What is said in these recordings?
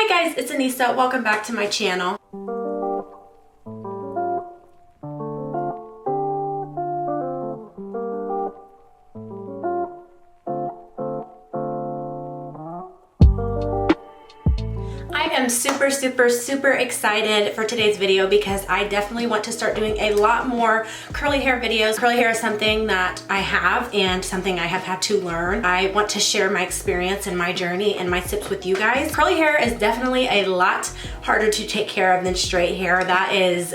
Hi guys, it's Anissa. Welcome back to my channel. I am super excited for today's video because I definitely want to start doing a lot more curly hair videos. Curly hair is something that I have and something I have had to learn. I want to share my experience and my journey and my tips with you guys. Curly hair is definitely a lot harder to take care of than straight hair. That is,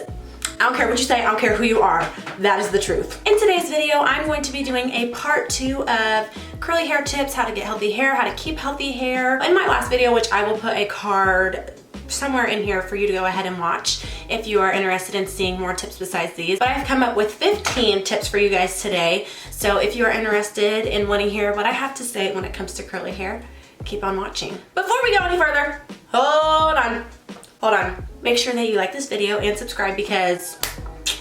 I don't care what you say, I don't care who you are, that is the truth. In today's video, I'm going to be doing a part 2 of curly hair tips, how to get healthy hair, how to keep healthy hair. In my last video, which I will put a card somewhere in here for you to go ahead and watch if you are interested in seeing more tips besides these. But I've come up with 15 tips for you guys today. So if you are interested in wanting to hear what I have to say when it comes to curly hair, keep on watching. Before we go any further, hold on. Make sure that you like this video and subscribe because,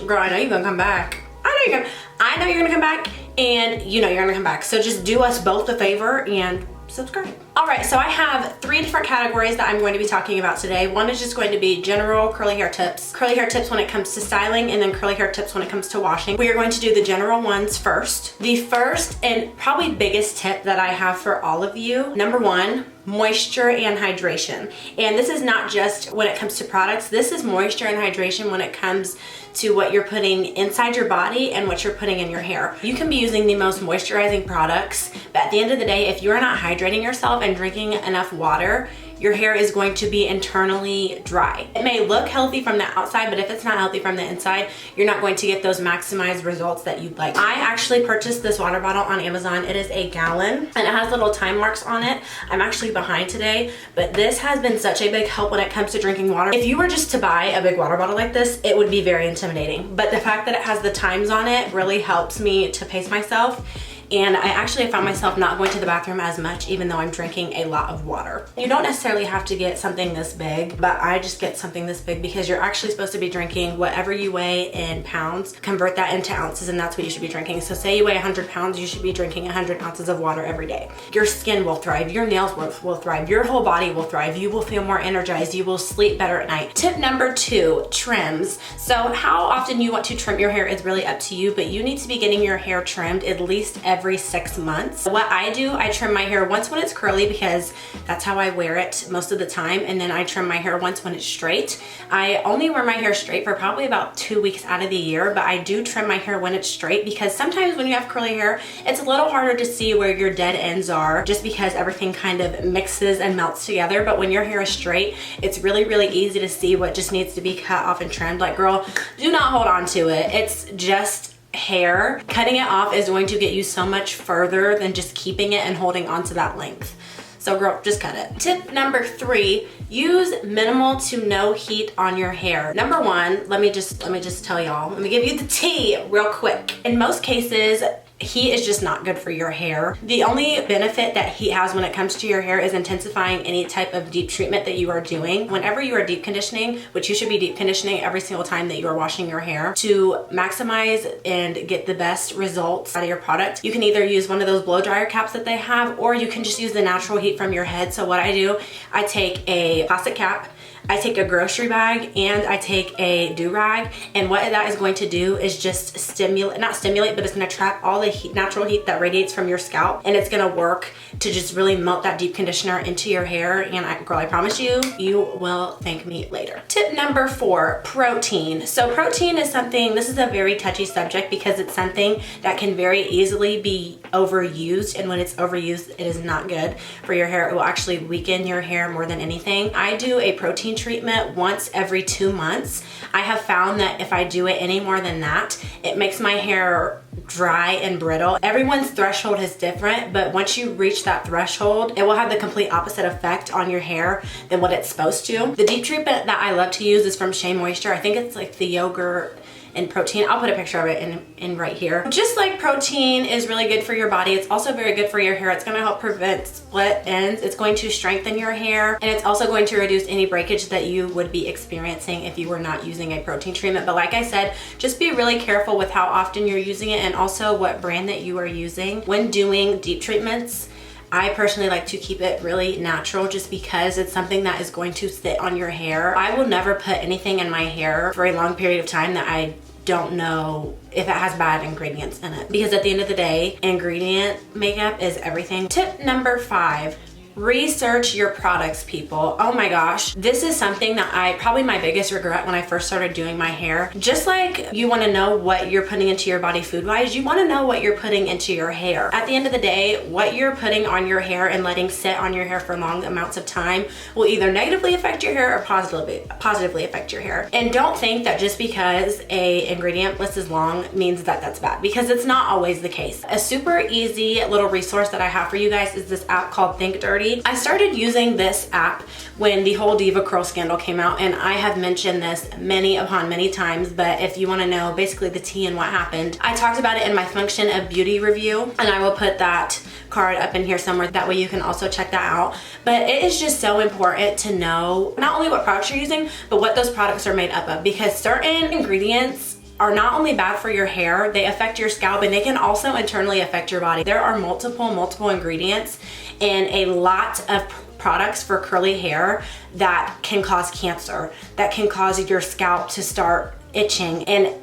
girl, I know you're gonna come back. I know you're gonna come back, and you know you're gonna come back. So just do us both a favor and subscribe. All right, so I have 3 different categories that I'm going to be talking about today. One is just going to be general curly hair tips when it comes to styling, and then curly hair tips when it comes to washing. We are going to do the general ones first. The first and probably biggest tip that I have for all of you, number 1, moisture and hydration. And this is not just when it comes to products, this is moisture and hydration when it comes to what you're putting inside your body and what you're putting in your hair. You can be using the most moisturizing products, but at the end of the day, if you're not hydrating yourself and drinking enough water, your hair is going to be internally dry. It may look healthy from the outside, but if it's not healthy from the inside, you're not going to get those maximized results that you'd like. I actually purchased this water bottle on Amazon. It is a gallon and it has little time marks on it. I'm actually behind today, but this has been such a big help when it comes to drinking water. If you were just to buy a big water bottle like this, it would be very intimidating. But the fact that it has the times on it really helps me to pace myself. And I actually found myself not going to the bathroom as much even though I'm drinking a lot of water. You don't necessarily have to get something this big, but I just get something this big because you're actually supposed to be drinking whatever you weigh in pounds, convert that into ounces, and that's what you should be drinking. So say you weigh 100 pounds, you should be drinking 100 ounces of water every day. Your skin will thrive, your nails will thrive, your whole body will thrive, you will feel more energized, you will sleep better at night. Tip number 2, trims. So how often you want to trim your hair is really up to you, but you need to be getting your hair trimmed at least every 6 months. What I do, I trim my hair once when it's curly because that's how I wear it most of the time, and then I trim my hair once when it's straight. I only wear my hair straight for probably about 2 weeks out of the year, but I do trim my hair when it's straight because sometimes when you have curly hair, it's a little harder to see where your dead ends are just because everything kind of mixes and melts together. But when your hair is straight, it's really easy to see what just needs to be cut off and trimmed. Like, girl, do not hold on to it. It's just hair. Cutting it off is going to get you so much further than just keeping it and holding on to that length. So girl, just cut it. Tip number 3, use minimal to no heat on your hair. Number 1, let me just tell y'all, let me give you the tea real quick. In most cases, heat is just not good for your hair. The only benefit that heat has when it comes to your hair is intensifying any type of deep treatment that you are doing. Whenever you are deep conditioning, which you should be deep conditioning every single time that you are washing your hair to maximize and get the best results out of your product, you can either use one of those blow dryer caps that they have, or you can just use the natural heat from your head. So what I do, I take a plastic cap, I take a grocery bag, and I take a do-rag, and what that is going to do is just not stimulate, but it's going to trap all the heat, natural heat that radiates from your scalp, and it's going to work to just really melt that deep conditioner into your hair. And girl, I promise you, you will thank me later. Tip number 4, protein. So protein is something, this is a very touchy subject because it's something that can very easily be overused, and when it's overused, it is not good for your hair. It will actually weaken your hair more than anything. I do a protein treatment once every 2 months. I have found that if I do it any more than that, it makes my hair dry and brittle. Everyone's threshold is different, but once you reach that threshold, it will have the complete opposite effect on your hair than what it's supposed to. The deep treatment that I love to use is from Shea Moisture. I think it's like the yogurt and protein. I'll put a picture of it in right here. Just like protein is really good for your body, it's also very good for your hair. It's gonna help prevent split ends. It's going to strengthen your hair, and it's also going to reduce any breakage that you would be experiencing if you were not using a protein treatment. But like I said, just be really careful with how often you're using it and also what brand that you are using when doing deep treatments. I personally like to keep it really natural just because it's something that is going to sit on your hair. I will never put anything in my hair for a long period of time that I don't know if it has bad ingredients in it, because at the end of the day, ingredient makeup is everything. Tip number 5. Research your products, people. Oh my gosh, this is something that probably my biggest regret when I first started doing my hair. Just like you want to know what you're putting into your body food wise, you want to know what you're putting into your hair. At the end of the day, what you're putting on your hair and letting sit on your hair for long amounts of time will either negatively affect your hair or positively affect your hair. And don't think that just because a ingredient list is long means that that's bad, because it's not always the case. A super easy little resource that I have for you guys is this app called Think Dirty. I started using this app when the whole Diva Curl scandal came out, and I have mentioned this many upon many times, but if you want to know basically the tea and what happened, I talked about it in my Function of Beauty review, and I will put that card up in here somewhere. That way you can also check that out. But it is just so important to know not only what products you're using, but what those products are made up of, because certain ingredients are not only bad for your hair, they affect your scalp, and they can also internally affect your body. There are multiple ingredients and a lot of products for curly hair that can cause cancer, that can cause your scalp to start itching, and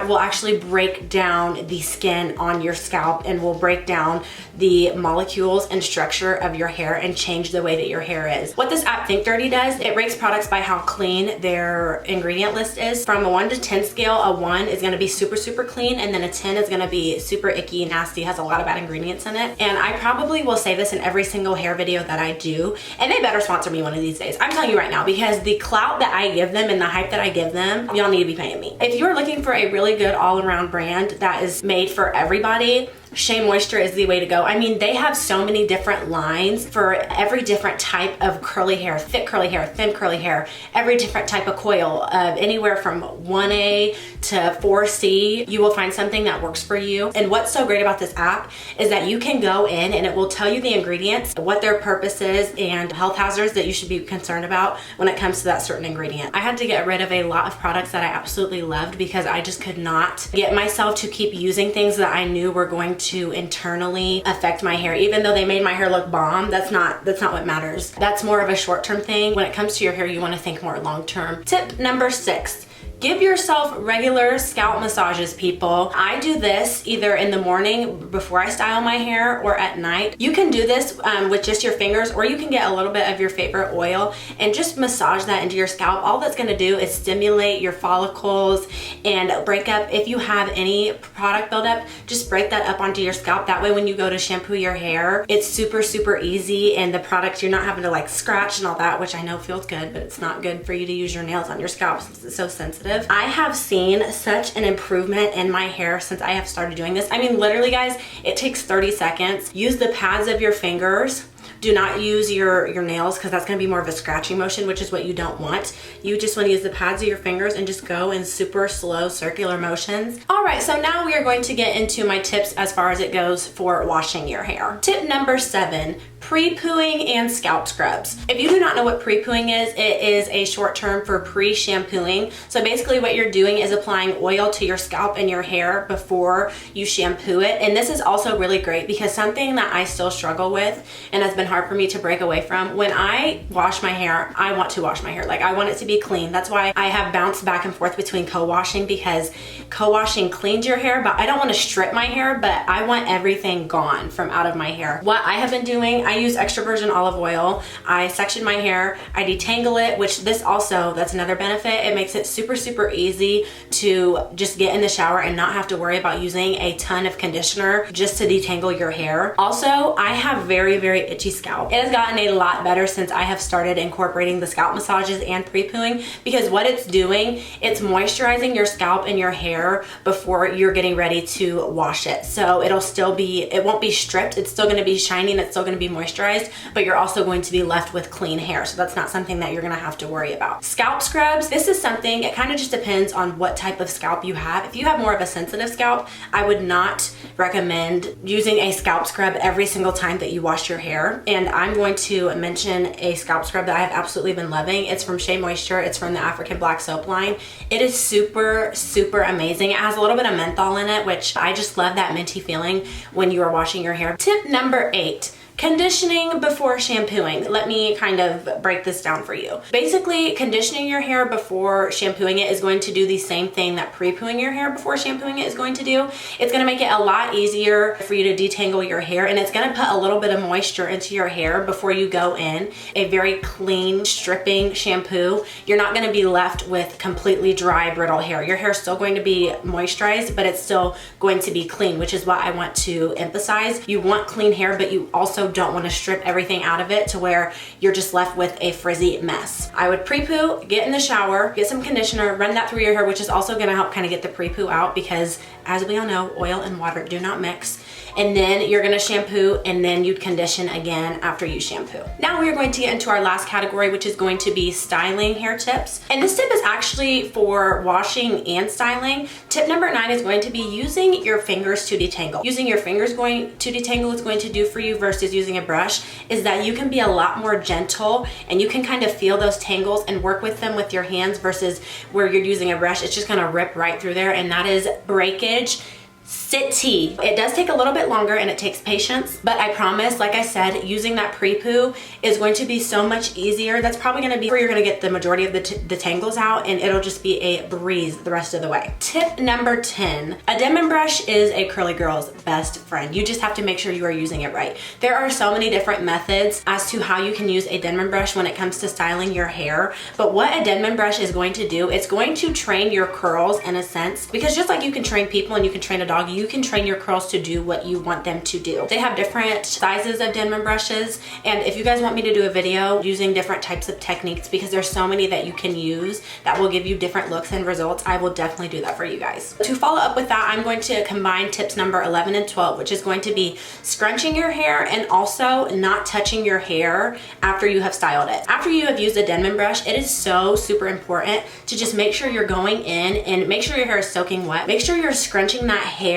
will actually break down the skin on your scalp and will break down the molecules and structure of your hair and change the way that your hair is. What this app Think Dirty does, it rates products by how clean their ingredient list is. From a 1 to 10 scale, a 1 is gonna be super clean, and then a 10 is gonna be super icky, nasty, has a lot of bad ingredients in it. And I probably will say this in every single hair video that I do, and they better sponsor me one of these days. I'm telling you right now, because the clout that I give them and the hype that I give them, y'all need to be paying me. If you're looking for a really good all-around brand that is made for everybody, Shea Moisture is the way to go. I mean, they have so many different lines for every different type of curly hair, thick curly hair, thin curly hair, every different type of coil, anywhere from 1A to 4C. You will find something that works for you. And what's so great about this app is that you can go in and it will tell you the ingredients, what their purpose is, and health hazards that you should be concerned about when it comes to that certain ingredient. I had to get rid of a lot of products that I absolutely loved because I just could not get myself to keep using things that I knew were going to internally affect my hair. Even though they made my hair look bomb, that's not what matters. That's more of a short-term thing. When it comes to your hair, you want to think more long-term. Tip number 6. Give yourself regular scalp massages, people. I do this either in the morning before I style my hair or at night. You can do this with just your fingers, or you can get a little bit of your favorite oil and just massage that into your scalp. All that's gonna do is stimulate your follicles and break up, if you have any product buildup, just break that up onto your scalp. That way when you go to shampoo your hair, it's super easy, and the product, you're not having to like scratch and all that, which I know feels good, but it's not good for you to use your nails on your scalp since it's so sensitive. I have seen such an improvement in my hair since I have started doing this. I mean, literally guys, it takes 30 seconds. Use the pads of your fingers. Do not use your nails, because that's gonna be more of a scratching motion, which is what you don't want. You just wanna use the pads of your fingers and just go in super slow circular motions. All right, so now we are going to get into my tips as far as it goes for washing your hair. Tip number 7, pre-pooing and scalp scrubs. If you do not know what pre-pooing is, it is a short term for pre-shampooing. So basically what you're doing is applying oil to your scalp and your hair before you shampoo it. And this is also really great because something that I still struggle with and has been hard for me to break away from, when I wash my hair, I want to wash my hair. Like, I want it to be clean. That's why I have bounced back and forth between co-washing, because co-washing cleans your hair, but I don't want to strip my hair, but I want everything gone from out of my hair. What I have been doing, I use extra virgin olive oil. I section my hair, I detangle it, which this also, that's another benefit. It makes it super easy to just get in the shower and not have to worry about using a ton of conditioner just to detangle your hair. Also, I have very itchy scalp. It has gotten a lot better since I have started incorporating the scalp massages and pre-pooing, because what it's doing, it's moisturizing your scalp and your hair before you're getting ready to wash it. So it'll still be, it won't be stripped, it's still gonna be shiny and it's still gonna be moisturized, but you're also going to be left with clean hair. So that's not something that you're gonna have to worry about. Scalp scrubs, this is something, it kind of just depends on what type of scalp you have. If you have more of a sensitive scalp, I would not recommend using a scalp scrub every single time that you wash your hair. And I'm going to mention a scalp scrub that I have absolutely been loving. It's from Shea Moisture. It's from the African Black soap line. It is super amazing. It has a little bit of menthol in it, which I just love that minty feeling when you are washing your hair. Tip number 8. Conditioning before shampooing. Let me kind of break this down for you. Basically, conditioning your hair before shampooing it is going to do the same thing that pre-pooing your hair before shampooing it is going to do. It's gonna make it a lot easier for you to detangle your hair, and it's gonna put a little bit of moisture into your hair before you go in. A very clean, stripping shampoo. You're not gonna be left with completely dry, brittle hair. Your hair is still going to be moisturized, but it's still going to be clean, which is what I want to emphasize. You want clean hair, but you also don't want to strip everything out of it to where you're just left with a frizzy mess. I would pre-poo, get in the shower, get some conditioner, run that through your hair, which is also going to help kind of get the pre-poo out because, as we all know, oil and water do not mix. And then you're gonna shampoo, and then you'd condition again after you shampoo. Now we are going to get into our last category, which is going to be styling hair tips. And this tip is actually for washing and styling. Tip number 9 is going to be using your fingers to detangle. Using your fingers going to detangle is going to do for you versus using a brush is that you can be a lot more gentle and you can kind of feel those tangles and work with them with your hands versus where you're using a brush. It's just gonna rip right through there, and that is breakage city. It does take a little bit longer and it takes patience, but I promise, like I said, using that pre-poo is going to be so much easier. That's probably gonna be where you're gonna get the majority of the tangles out, and it'll just be a breeze the rest of the way. Tip number 10, a DENMAN brush is a curly girl's best friend. You just have to make sure you are using it right. There are so many different methods as to how you can use a DENMAN brush when it comes to styling your hair, but what a DENMAN brush is going to do, it's going to train your curls in a sense, because just like you can train people and you can train a dog, you can train your curls to do what you want them to do. They have different sizes of DENMAN brushes, and if you guys want me to do a video using different types of techniques, because there's so many that you can use that will give you different looks and results, I will definitely do that for you guys. To follow up with that, I'm going to combine tips number 11 and 12, which is going to be scrunching your hair and also not touching your hair after you have styled it. After you have used a DENMAN brush, it is so super important to just make sure you're going in and make sure your hair is soaking wet. Make sure you're scrunching that hair.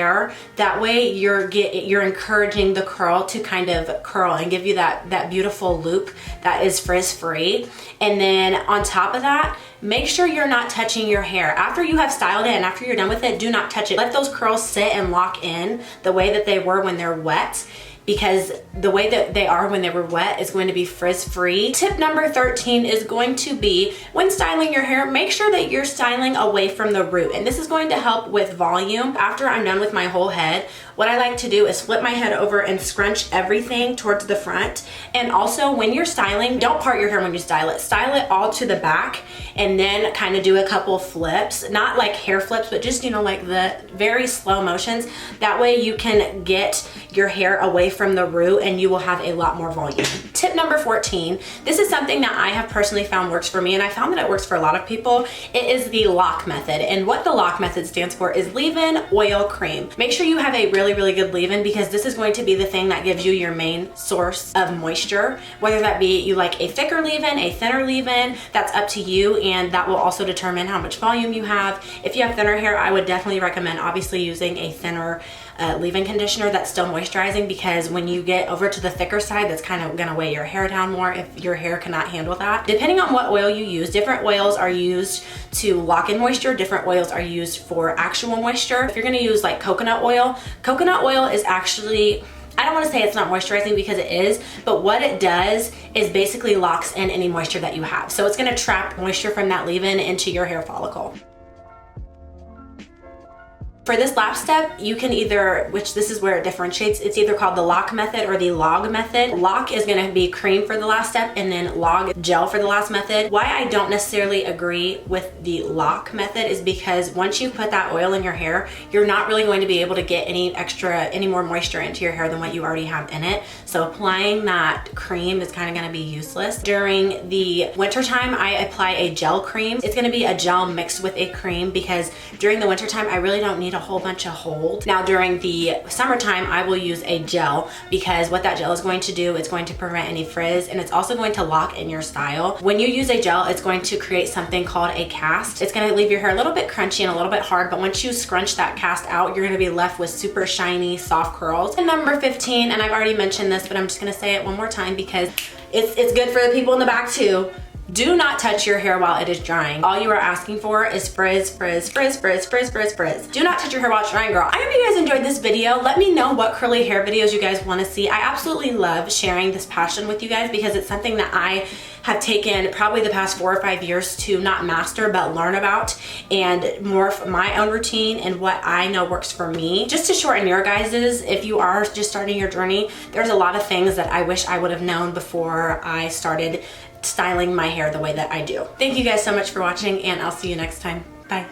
That way you're encouraging the curl to kind of curl and give you that beautiful loop that is frizz-free. And then on top of that, make sure you're not touching your hair. After you have styled it and after you're done with it, do not touch it. Let those curls sit and lock in the way that they were when they're wet, because the way that they are when they were wet is going to be frizz-free. Tip number 13 is going to be, when styling your hair, make sure that you're styling away from the root. And this is going to help with volume. After I'm done with my whole head, what I like to do is flip my head over and scrunch everything towards the front. And also when you're styling, don't part your hair when you style it. Style it all to the back and then kind of do a couple flips, not like hair flips, but just, you know, like the very slow motions. That way you can get your hair away from the root and you will have a lot more volume. Tip number 14, this is something that I have personally found works for me, and I found that it works for a lot of people. It is the lock method, and what the lock method stands for is leave-in oil cream. Make sure you have a really good leave-in, because this is going to be the thing that gives you your main source of moisture, whether that be you like a thicker leave-in, a thinner leave-in, that's up to you, and that will also determine how much volume you have. If you have thinner hair, I would definitely recommend obviously using a thinner leave-in conditioner that's still moisturizing, because when you get over to the thicker side, that's kind of gonna weigh your hair down more if your hair cannot handle that. Depending on what oil you use, different oils are used to lock in moisture, different oils are used for actual moisture. If you're gonna use like coconut oil is actually, I don't want to say it's not moisturizing, because it is, but what it does is basically locks in any moisture that you have. So it's gonna trap moisture from that leave-in into your hair follicle. For this last step, you can either, which this is where it differentiates, it's either called the lock method or the log method. Lock is gonna be cream for the last step, and then log gel for the last method. Why I don't necessarily agree with the lock method is because once you put that oil in your hair, you're not really going to be able to get any more moisture into your hair than what you already have in it. So applying that cream is kind of gonna be useless. During the winter time, I apply a gel cream. It's gonna be a gel mixed with a cream, because during the winter time, I really don't need a whole bunch of hold. Now during the summertime, I will use a gel, because what that gel is going to do, it's going to prevent any frizz, and it's also going to lock in your style. When you use a gel, it's going to create something called a cast. It's gonna leave your hair a little bit crunchy and a little bit hard, but once you scrunch that cast out, you're gonna be left with super shiny, soft curls. And number 15, and I've already mentioned this, but I'm just gonna say it one more time because it's good for the people in the back too. Do not touch your hair while it is drying. All you are asking for is frizz, frizz, frizz, frizz, frizz, frizz, frizz. Do not touch your hair while it's drying, girl. I hope you guys enjoyed this video. Let me know what curly hair videos you guys want to see. I absolutely love sharing this passion with you guys because it's something that I have taken probably the past 4 or 5 years to not master but learn about and morph my own routine and what I know works for me. Just to shorten your guys's, if you are just starting your journey, there's a lot of things that I wish I would have known before I started styling my hair the way that I do. Thank you guys so much for watching, and I'll see you next time. Bye.